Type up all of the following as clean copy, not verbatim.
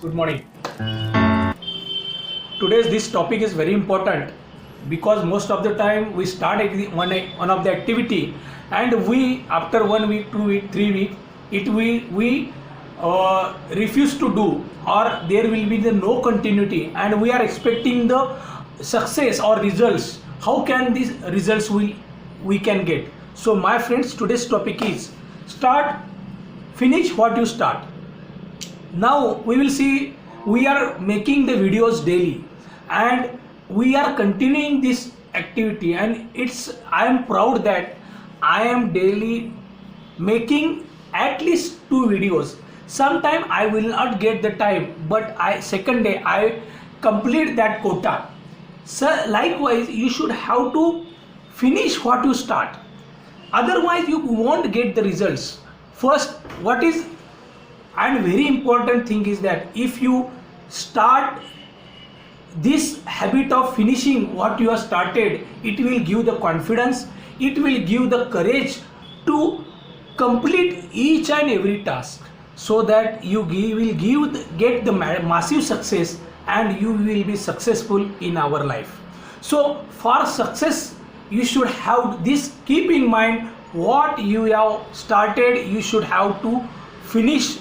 Good morning. Today's this topic is very important because most of the time we start one of the activity and we after 1 week, 2 week, 3 week we refuse to do, or there will be the no continuity and we are expecting the success or results. How can these results we can get? So my friends, today's topic is finish what you start. Now we will see, we are making the videos daily and we are continuing this activity, and I am proud that I am daily making at least 2 videos. Sometime I will not get the time, but second day I complete that quota. So likewise you should have to finish what you start, otherwise you won't get the results. First, what is and very important thing is that if you start this habit of finishing what you have started, it will give the confidence, it will give the courage to complete each and every task, so that you will get the massive success and you will be successful in our life. So for success you should have this, keep in mind what you have started you should have to finish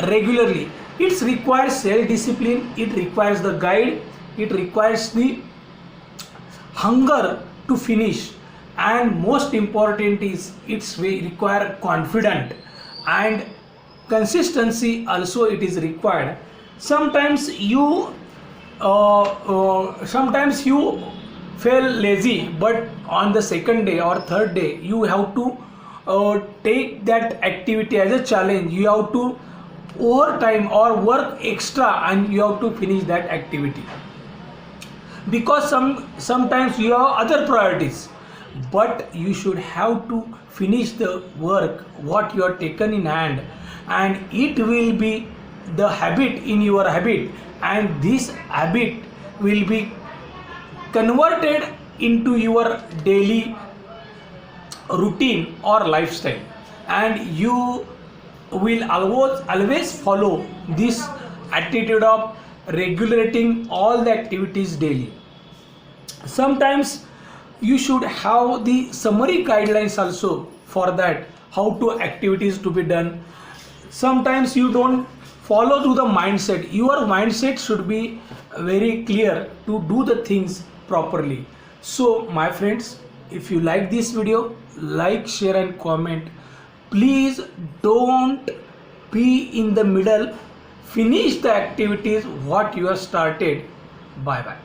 regularly. It requires self-discipline, it requires the guide, it requires the hunger to finish, and most important is it's require confidence and consistency also it is required. Sometimes you feel lazy, but on the second day or third day you have to take that activity as a challenge. You have to overtime or work extra and you have to finish that activity, because sometimes you have other priorities, but you should have to finish the work what you are taken in hand, and it will be the habit in your habit, and this habit will be converted into your daily routine or lifestyle, and you will always follow this attitude of regulating all the activities daily. Sometimes you should have the summary guidelines also for that, how to activities to be done. Sometimes you don't follow to the mindset, your mindset should be very clear to do the things properly. So my friends, if you like this video, like, share and comment. Please don't be in the middle, finish the activities what you have started. Bye bye.